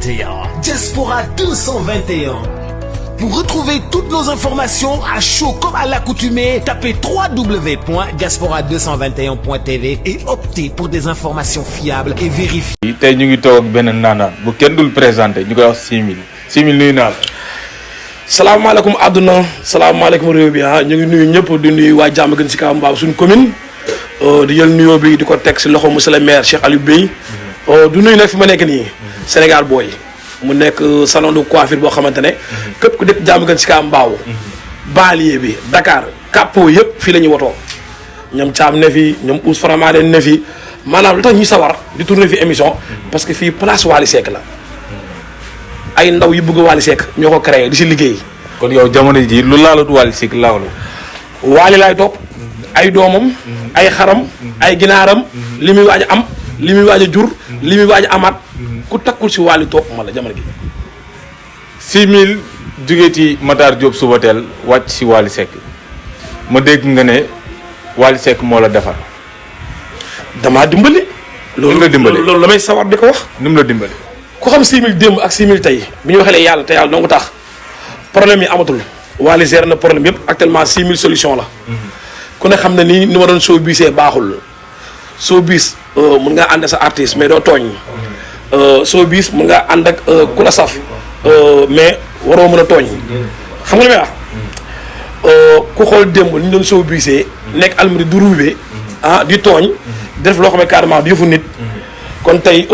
221. Diaspora 221. Pour retrouver toutes nos informations à chaud comme à l'accoutumée, tapez www.diaspora221.tv et optez pour des informations fiables et vérifiées. tey ñu ngi toog ak benn naanaan bu kenn dul présenté ñu koy wax 6000 nuyu naa la. salaamaaleykum àdduna salaamaaleykum réew bi ñu ngi nuyu ñëpp di nuyu waa Diamaguène Sicap Mbao suñu commune di jël nuyoo bi di ko teg si loxo monsieur le maire Cheikh Aliou Bey du nuyu nag fi ma nekk nii Sénégal booy mu nekk salon de coiffure boo xamante ne képp ku dëkk Diamaguène Sicap Mbao banlieue bi Dakar Kapo yëpp fii la ñuy wotoo ñoom Thiam ne fi ñoom Ous Faramare ne fi maanaam lu tax ñuy sawar di tourner fi émission parce que fii place Wally Seck la ay ndaw yi bëgg Wally Seck ñoo ko créé di si liggéey. kon yow jamono ji lu laalut Wally Seck laalu. Wally laay topp ay doomam ay xaram ay ginaaram li muy waaj a am li muy waaj a jur li muy waaj a amaat ku takkul si Wally topp ma la jamono gi. 6000 jugee ci Matar Diop Subatel wàcc si Wally Seck ma dégg nga ne Wally Seck moo la defar. damaa dimbali. loolu la dimbali loolu la may sawar di ko wax. ni mu la dimbali. ku xam 6000 démb ak 6000 tey bi ñu waxee yàlla te yàlla dong tax problème yi amatul Wally gère na problème yëpp actuellement 6000 solution la. ku ne xam ne ni ma doon showbiz baaxul showbiz mun ngaa ànd sa artiste mais doo tooñ. showbiz mun ngaa ànd ak ku la saf mais waroo mën a tooñ. xam nga li may wax ku xool démb ni ñu doon showbiz nekk almadi du ruubee di tooñ def loo xam ne carrément du yëfu nit. kon tey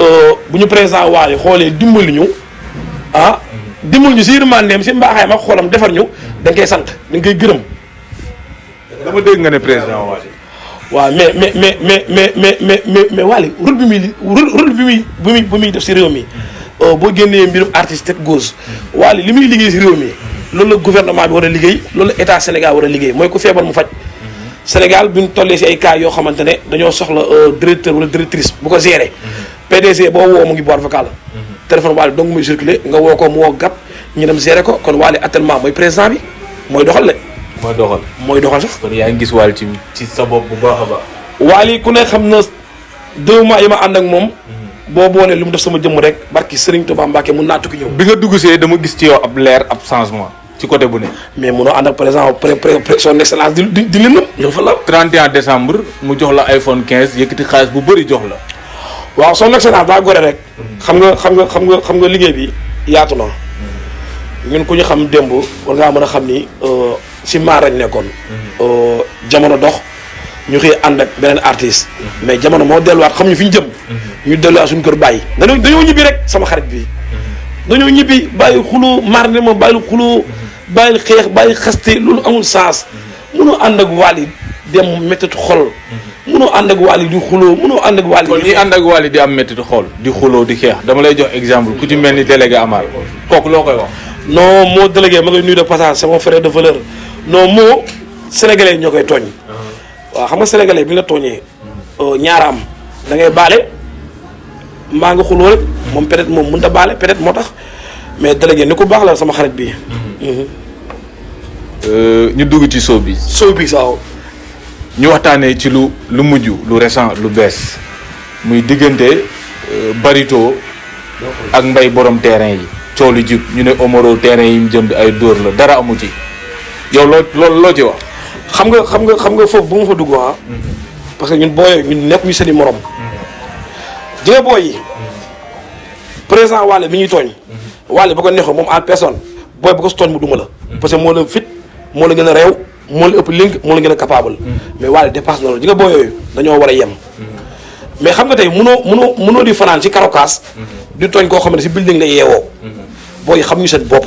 bu ñu président Wally xoolee dimbali ñu dimbali ñu si yërmandeem si mbaaxaayam ak xoolam defar ñu dañ koy sant dañ koy gërëm. dama dégg nga ne président Wally. waaw mais Wally rôle bi muy def si réew mi boo génnee mbirum artiste tête gauche Wally li muy liggéey si réew mi loolu la gouvernement bi war a liggéey loolu la état Sénégal war a liggéey mooy ku feebar mu faj. Sénégal bi ñu tollee si ay cas yoo xamante ne dañoo soxla directeur wala directrice bu ko gérer PDG boo woo mu ngi boîte vocale téléphone Wally donc muy circulé nga woo ko mu woo gàpp ñu dem gérer ko kon Wally actuellement mooy président bi mooy doxal le mooy doxal sax. kon yaa ngi gis Wally ci sa bopp bu baax a baax. Wally ku ne xam na 2 mois yi ma ànd ak moom boo boolee lu mu def sama jëmm rek barki Serigne Touba Mbacké mun naa tukki ñëw. bi nga dugg see dama gis ci yow ab leer ab changement. ci côté bu ne. mais munoo ànd ak par exemple son excellence di leen lu fa la. 31 décembre mu jox la iPhone 15 yëkkati xaalis bu bëri jox la. waaw son excellence daa gore rek. xam nga liggéey bi yaatu na. ñun ku ñu xam démb war ngaa mën a xam ni si maar lañ nekkoon. jamono dox ñu xëy ànd ak beneen artiste. mais jamono moo delluwaat xam ñu fi ñu jëm. ñu delluwaat suñu kër bàyyi. dañoo ñibbi rek sama xarit bi dañoo ñibbi bàyyi xuloo maar ne ma bàyyi xuloo. bàyyil xeex bàyyi xaste loolu amul sens munoo ànd ak Wally dem méttitu xol munoo ànd ak Wally di xuloo munoo ànd ak Wally. kon ñi ànd ak Wally di am méttitu xol di xuloo di xeex dama lay jox exemple ku ci mel ni délégué Amar kooku loo koy wax. non moo délégué ma ngay nuyu de passage c'est mon frère de valeur non moo sénégalais ñoo koy tooñ. waaw xam nga sénégalais bi nga tooñee ñaara am da ngay baale maa nga xuloo rek moom peut-être moom mënut a baale peut-être moo tax mais délégué ni ko baax la sama xarit bi. ñu dugg ci showbiz. showbiz waaw. ñu waxtaanee ci lu mujj lu récent lu bees muy diggante Barito ak Mbaye borom terrain yi coow lu jib ñu ne Omaro terrain yi mu jënd ay dóor la dara amu ci yow loo ci wax. xam nga foofu bu ma fa dugg parce que ñun booyee ñun nekk ñu seen i morom. jëlee booy yi président Wally mi ñuy tooñ. Wally ba ko neexoon moom en personne. booy bu ko tooñ mu duma la parce que moo la fit moo la gën a réew moo la ëpp link moo la gën a capable mais Wally dépasse na loolu ji nga boo yooyu dañoo war a yem mais xam nga tey munoo di fanaan ci karokaas di tooñ koo xam ne si building la yeewoo booy xam ñu seen bopp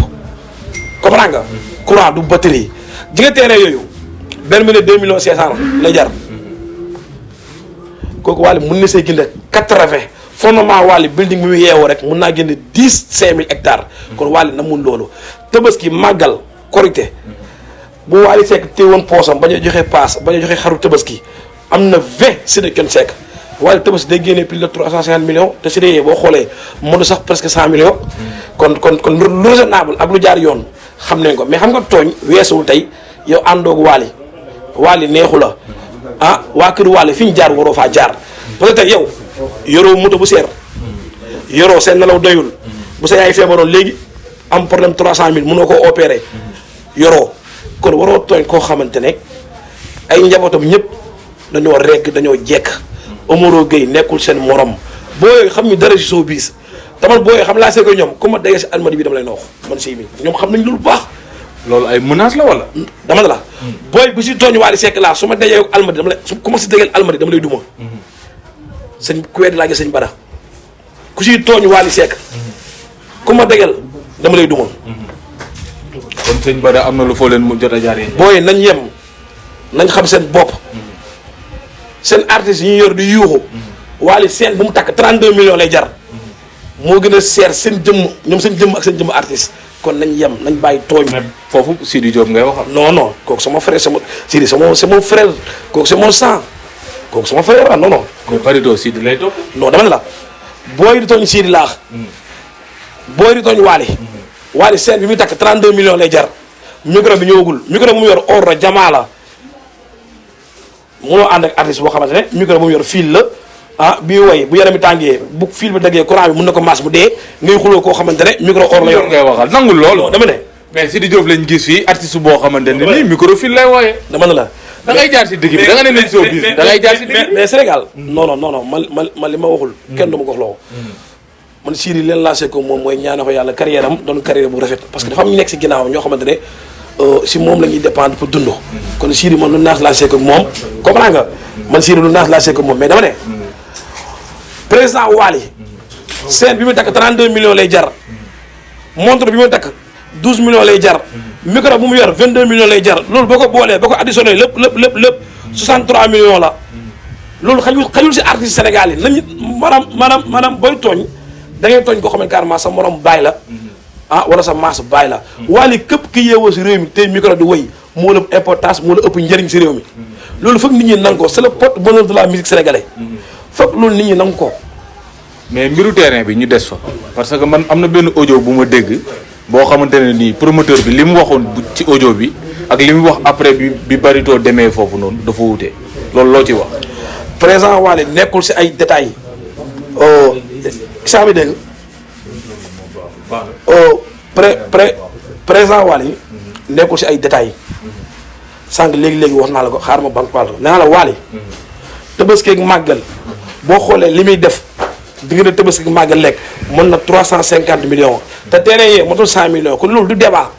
comprends nga courant du batterie ji nga terrain yooyu benn million 2 millions 500 la jar kooku Wally mun na see gën 80 fondement Wally building bi mu yeewoo rek mun naa génne 15000 hectares kon Wally na mun loolu Tabaski màggal korité bu Wally Seck téewoon poosam bañ a joxe paas bañ a joxe xaru Tabaski am na 20 Sénégal kenn Seck Wally Tabaski day génnee plus de 350 millions te Sénégal boo xoolee mënu sax presque 100 millions. kon lu raisonnable ak lu jaar yoon xam nañ ko mais xam nga tooñ weesuwul tey yow àndoog Wally neexu la waa kër Wally fi ñu jaar waroo faa jaar parce que tey yow yoroo moto bu seer yoroo seen nelaw doyul bu sa yaay feebaroon léegi am problème 300000 mënoo koo opérer yoroo kon waroo tooñ koo xamante ne ay njabootam ñëpp dañoo regg dañoo jekk Omaro Gueye nekkul seen morom booy xam ñu dara si soo biis tamal booy xam laa see ko ñoom ku ma dégee si almadi bi dama lay noox man si mi ñoom xam nañ loolu bu baax. loolu ay menace la wala. dama ne la booy bu si tooñ Wally Seck laa su ma dajee ak almadi dama lay su ku ma si dégeel almadi dama lay duma. sëñ ku wedd laa gis sëñ Bada ku siy tooñ Wally Seck ku ma dégeel dama lay duma. kon sëñ Bada am na lu foo leen mu jot a jaaree. booy nañ yem nañ xam seen bopp seen artistes yi ñu yor di yuuxu Wally seen bu mu takk 32 millions lay jar moo gën a seer seen jëmm ñoom seen jëmm ak seen jëmm artiste kon nañ yem nañ bàyyi tooñ. foofu Sidi Diop ngay waxal. non kooku sama frère sama Sidi c'est mon frère kooku c'est mon sang kooku sama frère ah non. mais Barito Sidi lay topp. non dama ne la booy di tooñ Sidi laax booy di tooñ Wally Wally seen bi muy takk 32 millions lay jar micro bi ñëwagul micro bu mu yor or la jamaa la munoo ànd ak artiste boo xamante ne micro bu mu yor fil la bii woy bu yaram mi tàngee bu fil bi daggee courant bi mun na ko maas mu dee ngay xuloo koo xamante ne micro or la yor. ngay waxal nangul loolu. dama ne. mais Sidi Diop lañ gis fii artiste boo xamante ne nii microfil lay wooyee. dama ne la. da ngay jaar si digg bi da nga ne nañ soo bis da ngay jaar si digg bi mais Sénégal. non man li ma waxul. kenn du ma ko wax loo. man Sidi leen lancé ko moom mooy ñaane ko yàlla carrière am doon carrière bu rafet parce que dafa am ñu nekk si ginnaaw ñoo xamante ne si moom la ñuy dépendre pour dund. kon Sidi man lu naas lancé ko moom comprends nga man Sidi lu naas lancé ko moom mais dama ne président Wally scène bi muy takk 32 millions lay jar montre bi muy takk 12 millions lay jar micro bu mu yor 22 millions lay jar loolu boo ko boolee boo ko additionné lépp 63 millions la loolu xajul si artiste Sénégal yi nañu maanaam booy tooñ da ngay tooñ koo xam ne carrément sa morom baay la wala sa maas baay la Wally képp ki yeewoo si réew mi tey micro di woy moo la ëpp importance moo la ëpp njëriñ si réew mi loolu foog nit ñi nangu ko c'est le porte-bonheur de la musique sénégalaise foog loolu nit ñi nangu ko. mais mbiru terrain bi ñu des fa parce que man am na benn audio bu ma dégg boo xamante ne nii promoteur bi li mu waxoon ci audio bi ak li mu wax après bi Barito demee foofu noonu dafa wute loolu loo ci wax. président Wally nekkul si ay détails saa mi dégg président Wally nekkul si ay détails sànq léegi wax naa la ko xaar ma banque wàll nee naa la Wally Tabaski ak màggal boo xoolee li muy def diggante Tabaski ak màggal lekk mën na 350 millions te terrain yee motul 100 millions kon loolu du débat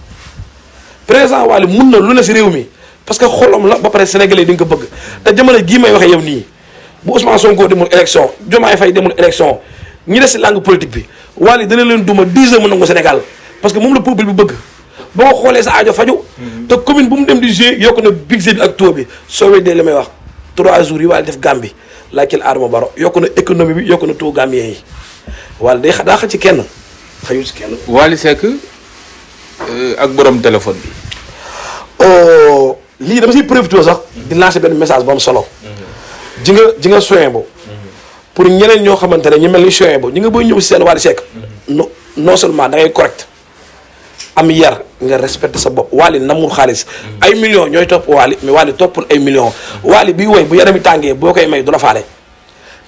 président Wally mun na lu ne si réew mi parce que xolom la ba pare sénégalais di nga ko bëgg te jamono gii may waxee yow nii bu Ousmane Sonko demul élection Diomaye Faye demul élection ñi des si langue politique bi Wally dana leen duma 10 ans mën nangu Sénégal parce que moom la peuple bi bëgg boo xoolee sa aajo faju te commune bu mu dem di jouer yokk na budget bi ak taux bi soo weddee li may wax 3 jours yi Wally def Gambie laajteel Adama Barrow yokk na économie bi yokk na taux gambien yi Wally day daa xaj ci kenn xajul ci kenn. Wally Seck ak borom téléphone bi. lii dama siy profité sax di lancer benn message bu am solo. ji nga soin bo pour ñeneen ñoo xamante ne ñu mel ni soin bo ñi nga booy ñëw si seen Wally Seck non seulement da ngay correct am yar nga respecté sa bopp Wally namul xaalis ay millions ñooy topp Wally mais Wally toppul ay millions Wally bii woy bu yarami tàngee boo koy may du la faale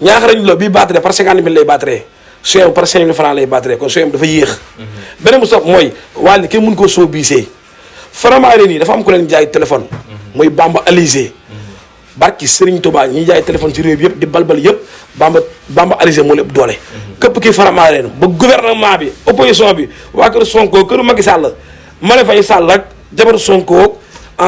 ñaaxarañ la bii battre par 50 000 lay battre soin par 5 000 francs lay battre kon soin dafa yéex beneen bu sopp mooy Wally kenn mun koo soo biisee faramaare nii dafa am ku leen jaay téléphone muy Bamba Alizé barki Serigne Touba ñi jaay téléphone ci réew bi yëpp di balbal yëpp Bamba Alizé moo lépp doole képp kii faramaare ba gouvernement bi opposition bi waa kër Sonko kër Macky Sall Marème Faye Sall ak jabar Sonko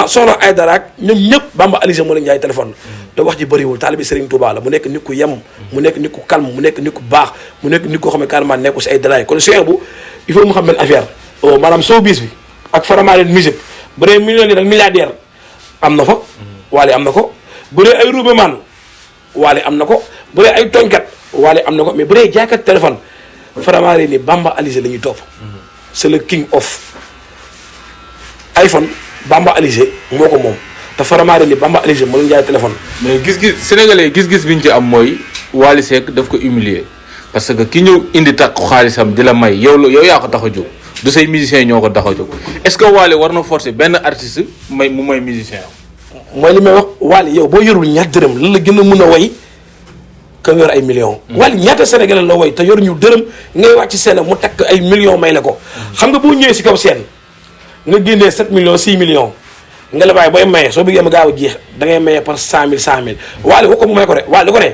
Soxna Aïdara ak ñoom ñëpp Bamba Alizé moo leen jaay téléphone te wax ji bëriwul taalibi Serigne Touba la mu nekk nit ku yem mu nekk nit ku calme mu nekk nit ku baax mu nekk nit koo xam ne carrément nekku si ay détails kon Cheikh bu il faut mu xam benn affaire maanaam showbiz bi ak faramaare musique bu dee millionnaire ak milliardaire am na fa Wally am na ko bu dee ay ruubeman Wally am na ko bu dee ay tooñkat Wally am na ko mais bu dee jaaykat téléphone faramaare ni Bamba Alizé la ñuy topp c'est le king of iPhone Bamba Alizé moo ko moom te faramaare ni Bamba Alizé moo leen jaay téléphone. mais gis-gis sénégalais gis-gis bi ñu ci am mooy Wally Seck daf ko humilier parce que ki ñëw indi takku xaalisam di la may yow yaa ko tax a jóg du say musiciens ñoo ko tax a jóg est-ce que Wally war na forcer benn artiste mu may musicien am. mooy li may wax Wally yow boo yorul ñaar dërëm lan la gën a mën a way ka yor ay millions. Wally ñaata Sénégalais la woy te yor ñu dërëm ngay wàcc scène mu takk ay millions may la ko. xam nga boo ñëwee si kaw scène nga génnee 7 millions 6 millions nga la bàyyi booy maye soo bëggee ma gaaw a jeex da ngay maye par 100000. Wally ko mu may ko de Wally ko ne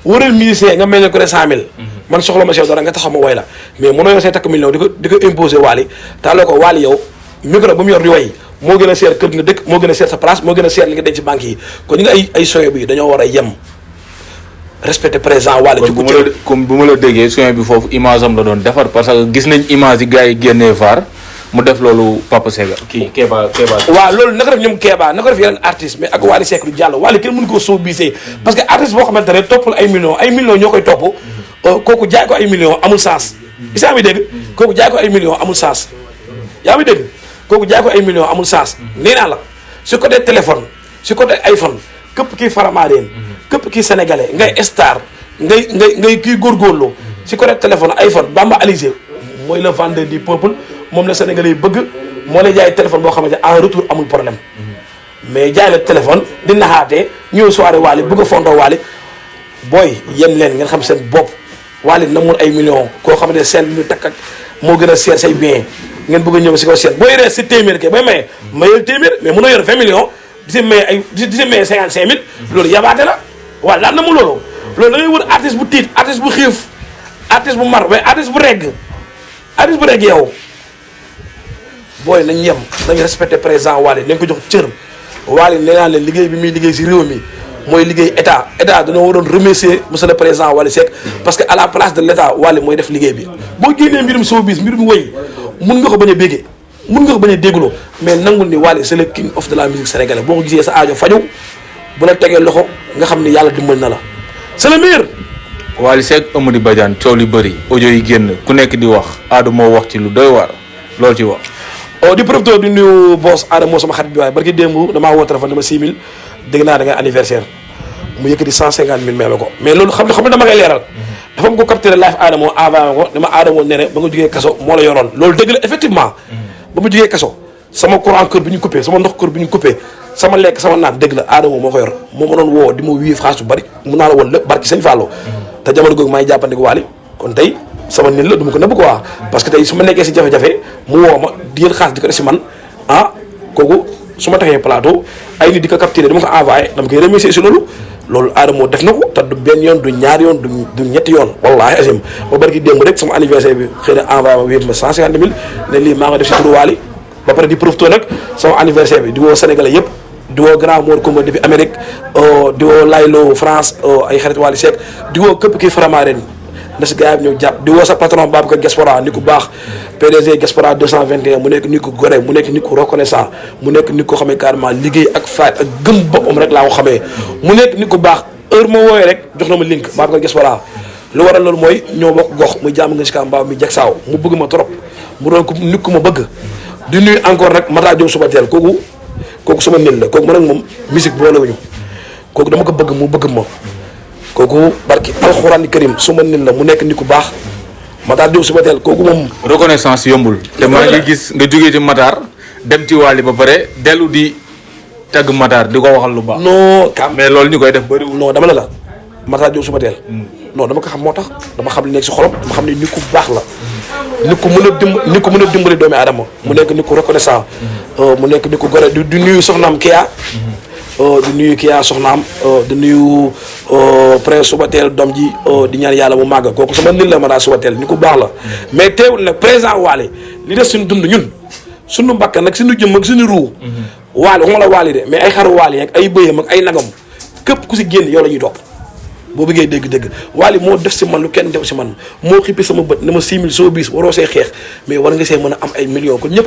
wëral musicien nga may ne ko de 100000. man soxla ma si dara nga taxaw ma woy la mais mënoo yor say takk millions di ko imposer Wally taaloo ko Wally yow micro bu mu yor di woy moo gën a seer kër nga dëkk moo gën a seer sa place moo gën a seer li nga denc ci banque yi kon ñu nga ay soyo bi dañoo war a yem respecté présent Wally ci comme bu ma la déggee soyo bi foofu image am la doon defar parce que gis nañ image yi gars yi génnee VAR mu def loolu Papa Sega kii Kéba waaw loolu naka def ñoom Kéba naka def yeneen artiste mais ak Wally Seck du jàll Wally kenn mënu koo soo bisee parce que artiste boo xamante ne toppul ay millions ñoo koy topp kooku jaay ko ay millions amul sens isaa mi dégg kooku jaay ko ay millions amul sens yaa mi dégg kooku jaay ko ay millions amul sens nee naa la su côté téléphone su côté iPhone képp kii faramaareen képp kii sénégalais ngay star ngay kii góorgóorlu si côté téléphone iPhone Bamba Alizé mooy le vendeur du peuple moom la sénégalais yi bëgg moo lay jaay téléphone boo xamante en retour amul problème mais jaay la téléphone di naxaatee ñëw soirée Wally bëgg a fondoo Wally booy yem leen ngeen xam seen bopp Wally namul ay millions koo xamante ne seen bi ñu takk ak moo gën a seer say bien ngeen bëgg a ñëw si kaw seen boo yoree si téeméer kay bay maye mayel téeméer mais mënoo yor 20 millions di si maye ay di si maye 55000 loolu yabaate la waaw daan na mu loolu da ngay wër artiste bu tiit artiste bu xiif artiste bu mar mais artiste bu regg yow booy nañ yem nañ respecté présent Wally nañ ko jox cër Wally nee naa leen liggéey bi muy liggéey si réew mi mooy liggéey état dañoo waroon remercier monsieur le président Wally Seck parce que à la place de l' état Wally mooy def liggéey bi boo génnee mbirum showbiz mbirum wëy mun nga ko bañ a béggee mun nga ko bañ a dégguloo mais nangul ni Wally c'est le king of de la musique sénégalaise boo ko gisee sa aajo faju bu la tegee loxo nga xam ni yàlla dimbal na la c'est le meilleur. Wally Seck Amady Badiane coow li bëri audio yi génn ku nekk di wax Adamo wax ci lu doy waar loolu ci wax. di profité di nuyu boss Adamo sama xarit bi waaye barki démb damaa woo téléphone dama 6000 dégg naa da ngay anniversaire mu yëkkati 150000 may ma ko mais loolu xam ne dama ngay leeral. dafa am ko capturé live Adamo envoyé ko dama Adamo nee na ba nga jógee kaso moo la yoroon loolu dëgg la effectivement ba mu jógee kaso sama courant kër bi ñu coupé sama ndox kër bi ñu coupé sama lekk sama naan dëgg la Adamo moo ko yor moo ma doon woo di ma wii xaalis bu bari mun naa la woon lépp barki sëñ Fallou te jamono googu maa ngi jàppandi ko Wally kon tey sama nit la du ma ko nëbb quoi parce que tey su ma nekkee si jafe-jafe mu woo ma di jël xaalis di ko def si man kooku su ma taxee plateau ay nit di ko capturé dama ko envoyé dama koy remercier si loolu Adamo def na ko te du benn yoon du ñaari yoon du ñetti yoon wallaahi asim ba barki démb rek sama anniversaire bi xëy na envoyé ma wéet ma 150000 ne lii maa nga def si turu Wally ba pare di profité nag sama anniversaire bi di woo Sénégalais yëpp di woo Grand Mor Coumba depuis Amérique di woo Laylo France ay xarit Wally Seck di woo képp kii Faramareen na si gars yi ñëw jàpp di woo sa patron Babacar Gaspara ni ku baax PDG Gaspara 221 mu nekk nit ku gore mu nekk nit ku reconnaissant mu nekk nit ko xamee carrément liggéey ak faat ak gëm boppam rek laa ko xamee mu nekk nit ku baax heure ma wooyee rek jox na ma link Babacar Gaspara lu waral loolu mooy ñoo bokk gox muy jàmm nga si kaam mbaaw mi jag saaw mu bëgg ma trop mu doon ko nit ku ma bëgg di nuyu encore nag Mata Diop suba teel kooku sama nit la kooku man ak moom musique boolewuñu kooku dama ko bëgg mu bëgg ma kooku barki alxuraan karim suma nit la mu nekk nit ku baax Matar Diop suba teel kooku moom. reconnaissance yombul. te maa ngi gis nga jógee ci Matar dem ci Wally ba pare dellu di tagg Matar di ko waxal lu baax. non mais loolu ñu koy def bëriwul. non dama ne la Matar Diop suba teel. non dama ko xam moo tax dama xam li nekk si xolam dama xam ne nit ku baax la. nit ku mën a dimbali doomi aadama mu nekk nit ku reconnaissant mu nekk nit ku gore di nuyu soxnaam Kia di nuyu Kia soxnaam di nuyu Prince Subatel doom ji di ñaan yàlla mu màgg kooku sama nit la ma daa Subatel nit ku baax la mais teewul nag présent Wally li des suñu dund ñun suñu mbakka nag suñu jëm ak suñu ruu Wally waxuma la Wally de mais ay xaru Wally ak ay bëyam ak ay nagam képp ku si génn yow la ñuy topp boo bëggee dégg-dégg Wally moo def si man lu kenn def si man moo xippi sama bët ne ma 6000 soo bis waroo see xeex mais war nga see mën a am ay millions kon ñëpp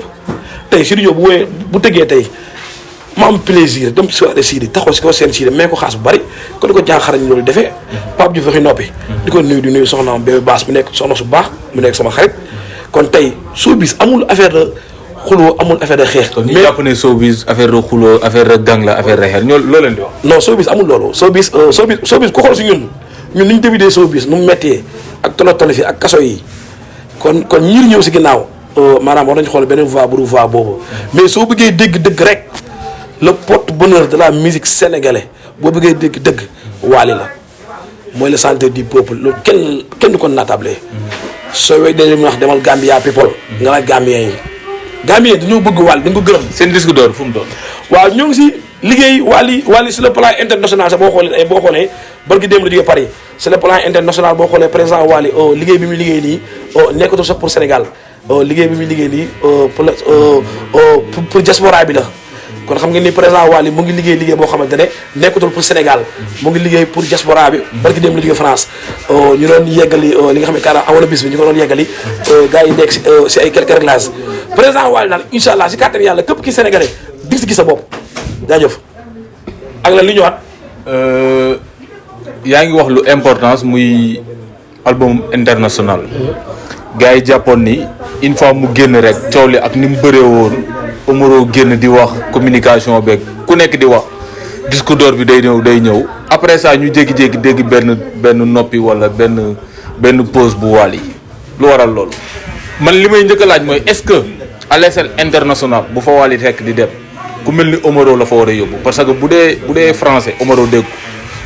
tey Sidy bu wooyee bu tëggee tey ma am plaisir dem ci soirée Sidy taxaw si kaw seen Sidy mais ko xaas bu bari ko di ko jànxarañ loolu defee Pape Diouf waxi noppi di ko nuyu di nuyu soxnaam bébé baas mu nekk soxna su baax mu nekk sama xarit kon tey soo bis amul affaire de xuloo amul affaire de xeex. mais ñu jàpp ne showbiz affaire de xuloo affaire de gang la affaire de xeex ñoo loo leen di wax. non showbiz amul loolu showbiz ku xool si ñun ni ñu débutee showbiz nu mu méttee ak tolo fi ak kaso yi kon ñiir ñëw si ginnaaw maanaam war nañu xool beneen voie bu voie boobu mais soo bëggee dégg dëgg rek le porte-bonheur de la musique sénégalaise boo bëggee dégg dëgg Wally la mooy le centre du peuple loolu kenn du ko naatable. soo wéy dañuy wax demal Gambia people. nga la Gambien yi. Gambien yi dañoo bëgg Wally dañ ko gërëm. seen disque d'or fu mu doon. waaw ñoo ngi si liggéey Wally sur le plan international sax boo xoolee barki démb la jógee Paris sur le plan international boo xoolee président Wally liggéey bi muy liggéey nii nekkatul sax pour Sénégal liggéey bi muy liggéey nii pour diaspora bi la. kon xam nga ni président Wally mu ngi liggéey boo xamante ne nekkatul pour Sénégal mu ngi liggéey pour diaspora bi barki démb la jógee France ñu doon yeggali li nga xam ne kaara amoon na bis bi ñu ko doon yeggali gars yi nekk si ay quelques réglages président Wally daal incha allah si kàttan yàlla képp ki sénégalais di si gis sa bopp jaajëf ak lan li ñëwaat. yaa ngi wax lu importance muy album international. gars yi jàppoon ni une fois mu génn rek coow li ak ni mu bëree woon Omaro génn di wax communication beeg ku nekk di wax disque d'or bi day ñëw après ça ñu jékki-jékki dégg benn noppi wala benn pause bu Wally lu waral loolu. man li may njëkk a laaj mooy est-ce que à l'échelle internationale bu fa Wally fekk di dem ku mel ni Omaro la fa war a yóbbu parce que bu dee français Omaro dégg ko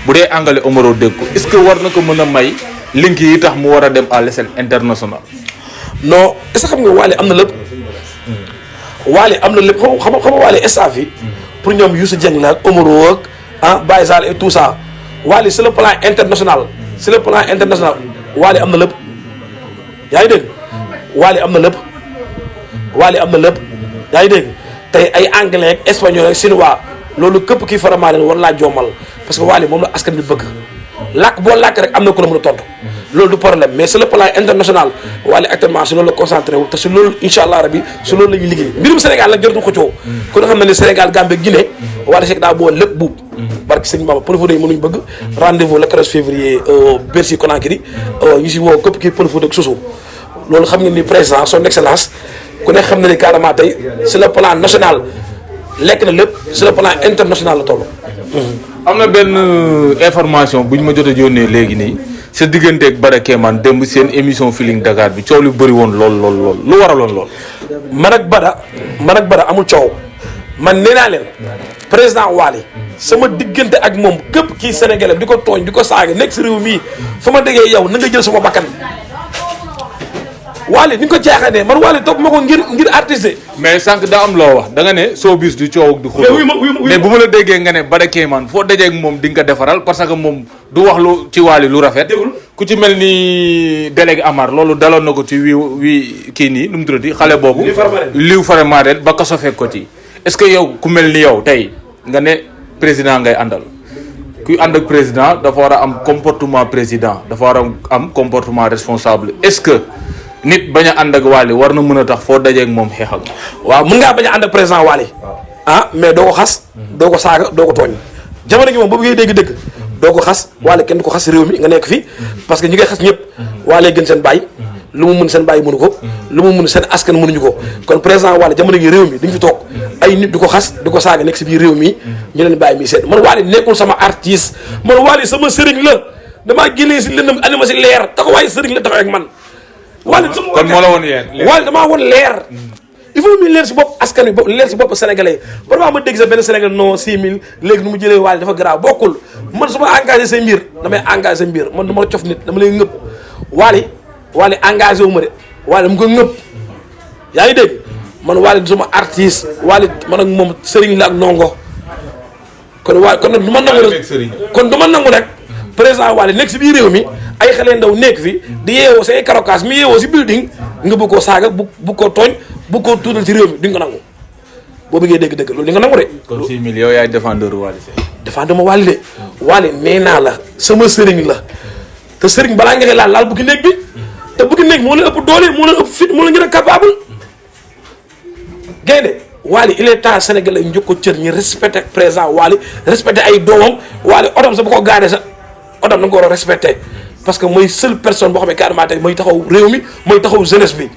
bu dee anglais Omaro dégg ko est-ce que war na ko mën a may link yi tax mu war a dem à l'échelle internationale. non est-ce que xam nga Wally am na lépp. Wally am na lépp xam nga Wally staff yi pour ñoom Youssou Dieng la ak Omaro ak Baye Sall et tout ça Wally sur le plan international. Wally am na lépp yaa ngi dégg. Wally am na lépp. yaa ngi dégg tey ay anglais ak espagnol ak chinois loolu képp kii farama leen war laa jommal parce que Wally moom la askan bi bëgg làkk boo làkk rek am na ko la mën a tontu loolu du problème mais sur le plan international Wally actuellement si loolu la concentré wu te si loolu incha allah rabi si loolu la ñuy liggéey mbirum Sénégal nag jërëtu xëccoo ku nga xam ne Sénégal Gambie Guinée Wally Seck daa boo lépp buub barki sëñ Bamba pëlfaude yi mënuñ bëgg rendez-vous le 13 février Bercy Conakry ñu si woo képp kii pëlfaude ak susu loolu xam ngeen ni président son excellence ku ne xam na ni carrément tey sur le plan national lekk na lépp sur le plan international la toll. am na benn information bu ñu ma jot a yónnee léegi nii sa digganteeg Bada Kéemaan démb seen émission Feeling Dakar bi coow lu bëri woon lool lu waraloon lool. man ak Bada amul coow man nee naa leen président Wally sama diggante ak moom képp kii sénégalais di ko tooñ di ko saaga nekk si réew mii fa ma déggee yow na nga jël sama bakkan. Wally ni nga ko jaaxaanee man Wally topp ma ko ngir artiste. mais sànq daa am loo wax da nga ne showbiz du coow ak du xuloo mais bu ma la déggee nga ne Bada Kéemaan foo dajee ak moom di nga ko defaral parce que moom du wax lu ci Wally lu rafet. ku ci mel ni délégué Amar loolu daloon na ko ci wi kii nii nu mu tuddati xale boobu. liw faramaareel ba kaso fekk ko ci. est-ce que yow ku mel ni yow tey nga ne président ngay àndal kuy ànd ak président dafa war a am comportement président dafa war a am comportement responsable est-ce que. nit bañ a ànd ak Wally war na mën a tax foo dajeeg moom xeexal. waaw mën ngaa bañ a ànd ak président Wally. mais doo ko xas. doo ko saaga doo ko tooñ. jamono gi moom boobu ngay dégg dëgg. doo ko xas Wally kenn du ko xas réew mi nga nekk fi. parce que ñi ngay xas ñëpp. Wally gën seen bàyyi. lu mu mën seen bàyyi mënu ko. lu mu mën seen askan mënuñu ko. kon président Wally jamono gi réew mi dañu fi toog. ay nit du ko xas du ko saaga nekk si biir réew mi ñu leen bàyyi mi seet man Wally nekkul sama artiste man Wally sama sëriñ la damaa génnee si lëndëm anima si leer taxawaay sëriñ la taxaw ak man. Wally kon moo la woon yéen Wally damaa woon leer il faut mu leer si bopp askan wi leer si bopp sénégalais yi ba ma dégg sa benn sénégalais non 6000 léegi nu mu jëlee Wally dafa garaaw bokkul man su ma engagé say mbir damay engagé sa mbir man du ma cof nit dama lay ngëpp Wally engagé wu ma de Wally mu ko ngëpp yaa ngi dégg man Wally du sama artiste Wally man ak moom sëriñ la ak ndongo kon Wally kon nag du ma nangu rek président Wally nekk si biir réew mi ay xale ndaw nekk fi di yeewoo say karokaas mi yeewoo si building nga bëgg koo saaga bu ko tooñ bu ko tuutal ci réew mi di nga ko nangu boo bëggee dégg-dëgg loolu di nga nangu de. kon 6 000 yow yaay défendeur Wally Seck. défendre ma Wally de Wally nee naa la sama sëriñ la te sëriñ balaa nga koy laal bukki néeg bi te bukki néeg moo la ëpp doole moo la ëpp fit moo la gën a capable gaynde Wally il est temps Sénégalais ñu ko cër ñi respecté président Wally respecté ay doomam Wally otom sa bu ko gaaree sa otom na nga ko war a respecté parce que mooy seule personne boo xam ne carrément tey mooy taxaw réew mi mooy taxaw jeunesse bi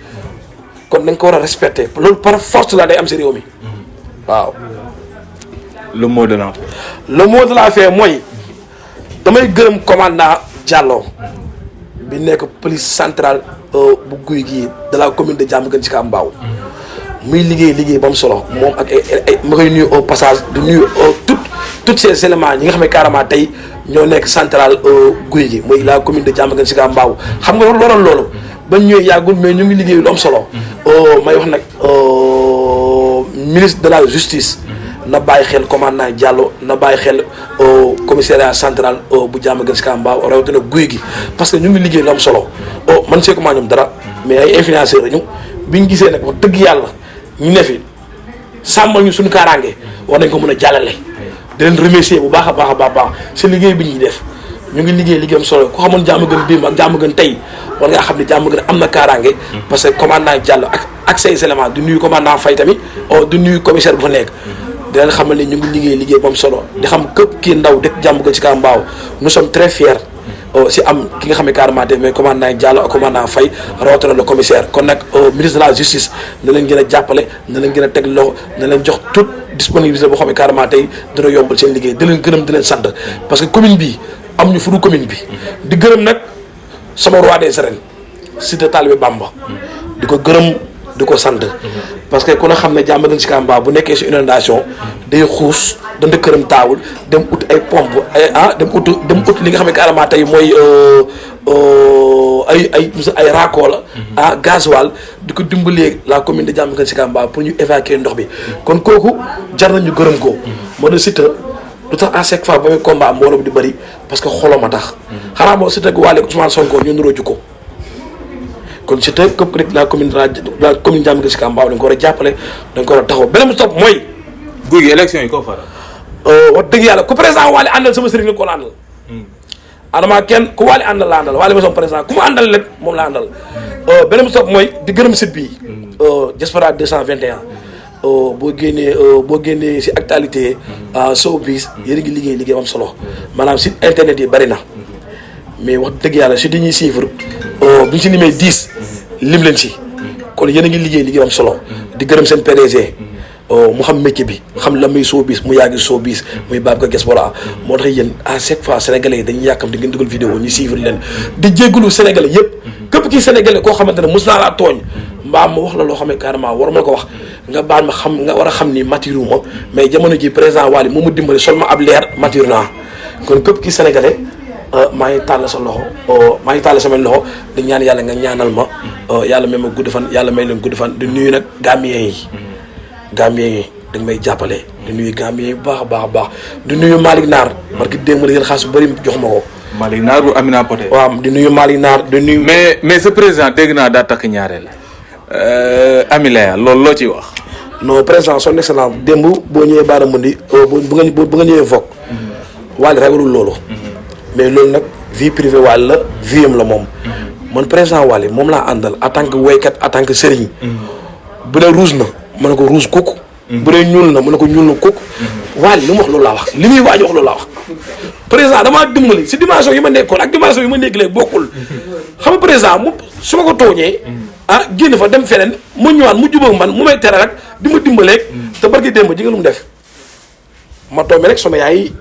kon nañ ko war a respecté loolu par force la day am si réew mi waaw. le mot de la fin. le mot de la fin mooy damay gërëm commandant Diallo bi nekk police centrale bu guy gii de la commune de Diamaguène Sicap Mbao muy liggéey ba mu solo moom ak ay ma koy nuyu au passage di nuyu toute tous ces éléments ñi nga xam ne carrément tey ñoo nekk central guy gi muy la commune de Diamaguène Sicap Mbao xam nga loolu bañ ñëwee yàggul mais ñu ngi liggéey lu am solo may wax nag ministre de la justice na bàyyi xel commandant Diallo na bàyyi xel commissariat central bu Diamaguène Sicap Mbao rawatina guy gi parce que ñu ngi liggéey lu am solo man seeku maa ñoom dara mais ay influenceurs lañu biñ gisee nag wax dëgg yàlla ñu ne fi sàmmal ñu suñu kaaraange war nañ ko mën a jàllale di leen remercier bu baax a baax si liggéey bi ñuy def ñu ngi liggéey am solo ku xamoon Diamaguène bii ak Diamaguène tey war ngaa xam ne Diamaguène am na kaaraange parce que commandant Diallo ak say éléments di nuyu commandant Faye tamit di nuyu commissaire bu fa nekk di leen xamal ne ñu ngi liggéey bu am solo di xam képp kii ndaw dëkk Diamaguène Sicap Mbao nous sommes très fiers si am ki nga xam ne carrément mais commandant Diallo ak commandant Faye rawatina le commissaire kon nag ministre de la justice na leen gën a jàppale na leen gën a teg loxo na leen jox toute disponibilité boo xam ne carrément tey dina yombal seen liggéey di leen gërëm di leen sant parce que commune bi am ñu fu du commune bi di gërëm nag sama roi des arènes Cité Talibé Bamba di ko gërëm di ko sant parce que ku ne xam ne Diamaguène Sicap Mbao bu nekkee si inondation day xuus danda këram taawul dem ut ay pompe dem ut li nga xam ne carrément tey mooy ay raakool la gasoil di ko dimbalee la commune de Diamaguène Sicap Mbao pour ñu évacuer ndox bi kon kooku jar nañu gërëm ko moo ne Siteu lu tax à chaque fois ba muy combat mbooloo di bëri parce que xolom a tax xanaa boo Siteu ak Wally Ousmane Sonko ñu nuroo jukko kon Siteu képp rek la commune Diamaguène Sicap Mbao dañ ko war a jàppale dañ ko war a taxaw beneen bi topp mooy guy gi élection yi koo faral wax dëgg yàlla ku président Wally àndal sama sëriñ la ko la àndal adama kenn ku Wally àndal la àndal Wally ma sama président ku mu àndal rek moom la àndal beneen bi topp mooy di gërëm site bii Diaspora 221 boo génnee si actualité showbiz yéen a ngi liggéey am solo maanaam site internet yi bari na mais wax dëgg yàlla si dañuy suivre bu ñu si limee 10 lim leen si kon yéen a ngi liggéey am solo di gërëm seen PDG mu xam métier bi xam la muy showbiz mu yàgg showbiz muy Babacar Diaspora moo tax yéen à chaque fois sénégalais yi dañuy yàkkam di ngeen dugal vidéo ñu suivre leen di jéggalu sénégalais yëpp képp kii sénégalais koo xamante ne mos naa laa tooñ mbaa ma wax la loo xam ne carrément war ma ko wax nga baal ma xam nga war a xam ni mature ma mais jamono ji président Wally moo ma dimbali sol ma ab leer mature naa kon képp kii sénégalais maa ngi tàll sa loxo maa ngi tàll sama loxo di ñaan yàlla nga ñaanal ma yàlla may ma gudd fan yàlla may leen gudd fan di nuyu nag Gambien yi dañ may jàppale di nuyu Gambien yi bu baax a baax di nuyu Malick Naar parce que démb la yéen xaalis bu bëri jox ma ko Malick Naar bu Amina Poté waaw di nuyu Malick Naar di nuyu mais ce président dégg naa daa takk ñaareel Amilaya loolu loo ciy wax non président son excellence démb boo ñëwee Baara Mundi bu nga ñëwee Vogue Wally ragalul loolu mais loolu nag vie privée Wally la vie am la moom man président Wally moom laa àndal en tant que woykat en tant que sëriñ bu dee rouge na mën na ko rouge kukk bu dee ñuul na mën na ko ñuul na kukk Wally li mu wax loolu laa wax li muy waaj wax loolu laa wax président damaa dimbali si dimension yi ma nekkoon ak dimension yi ma nekk léegi bokkul xam nga président mu su ma ko tooñee génn fa dem feneen mu ñëwaat mu jubóog man mu may tere rek di ma dimbaleeg te barki démb ji nga lu mu def ma tombé rek sama yaay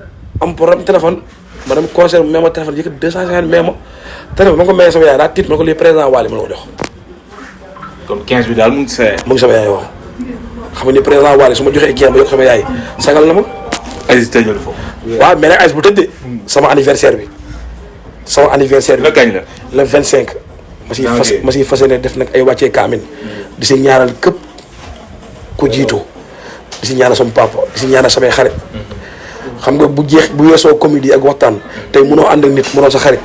am problème téléphone ma dem conseil ma téléphone yëkkat 250 mais ma téléphone ma ko mayee sama yaay daa tiit ma ko lii président Wally ma la ko jox kon 15 bi daal mu ngi sama yaay wax xam nga ni président Wally su ma joxee kii ma yokk sama yaay sagal na ma Aziz tëjal foofu waaw mais nag Aziz bu tëddee sama anniversaire bi la kañ la le 25 ma siy fas yéene def nag ay wàccee kaamin di si ñaanal képp ku jiitu di si ñaanal sama papa di si ñaanal samay xarit xam nga bu weesoo comédie ak waxtaan tey mënoo ànd ak nit mënoo sa xarit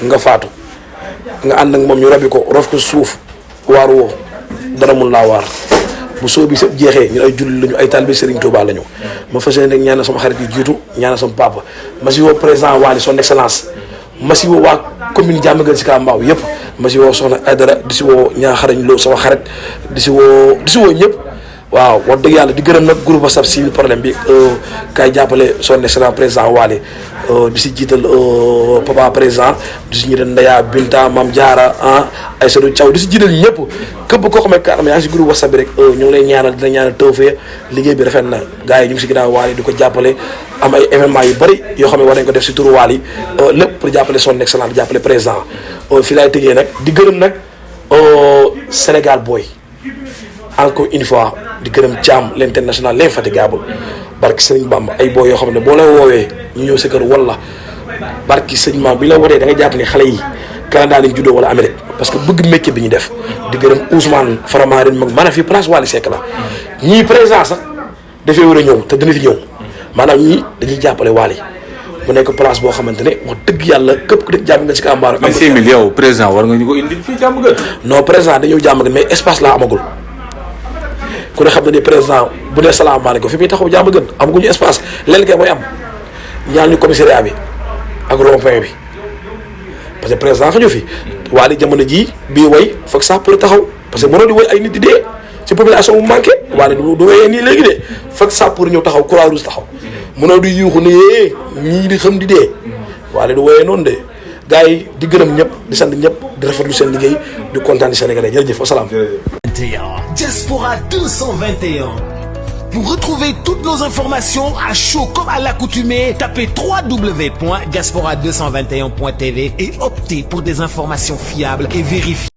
nga faatu nga ànd ak moom ñu rabi ko rof ko suuf waar woo dara mun laa waar bu soo bi sëpp jeexee ñun ay julli lañu ay taalibe Serigne Touba lañu ma fas yéene nag ñaanal sama xarit yi jiitu ñaanal sama papa ma si woo président Wally son excellence ma si woo waa commune Diamaguène Sicap Mbao yëpp ma si woo soxna Aydara di si woo ñaaxarañ loo sama xarit di si woo ñëpp waaw wax dëgg yàlla di gërëm nag groupe WhatsApp si problème bi kay jàppale son excellence président Wally di si jiital papa président di si jiital Ndeya Binta Mame Diarra Aïssatou Thiaw di si jiital ñëpp képp koo xam ne yaa ngi si groupe WhatsApp bi rek ñu ngi lay ñaanal dina ñaanal tawfeex liggéey bi rafet na gars yi ñu ngi si ginnaaw Wally di ko jàppale am ay événement yu bëri yoo xam ne war nañ ko def si turu Wally lépp pour jàppale son excellence jàppale président fii laay tëjee nag di gërëm nag Sénégal boy encore une fois di gërëm Thiam l'international l'infatigable barki sëñ Bamba ay boo yoo xam ne boo la woowee ñu ñëw sa kër wala barki sëñ Bamba bi la wootee da nga jàpp ne xale yi Canada lañ juddoo wala Amérique parce que bëgg métier bi ñu def di gërëm Ousmane Faramaren mag maanaam fii place Wally Seck la ñii président sax dafay war a ñëw te dina fi ñëw maanaam ñii dañuy jàppale Wally mu nekk place boo xamante ne wax dëgg yàlla képp ku nekk jàmm nga si Kambaaru. mais 6 000 yow président war nga ñu ko indil fii jàmm gën. non président dañoo jàmm gën mais espace laa amagul ku ne xam ne ni président bu dee salaamaaleykum fi muy taxaw jàmm gën amaguñu espace lenn kay mooy am ñaan ñu commissariat bi ak rond-point bi parce que président xëñu fi Wally jamono jii bii way foog sax pour taxaw parce que mënoo di woy ay nit di dee ci population bu manqué Wally du woyee nii léegi de foog sax pour ñëw taxaw Croix-Rouge taxaw mënoo di yuuxu ne ñii di xam di dee Wally du woyee noonu de gars yi di gërëm ñëpp di sant ñëpp di rafetlu seen liggéey di kontaan di Sénégalais jërëjëf wasalaam. Diaspora 221. Pour retrouver toutes nos informations à chaud comme à l'accoutumée, tapez www.diaspora221.tv et optez pour des informations fiables et vérifiées.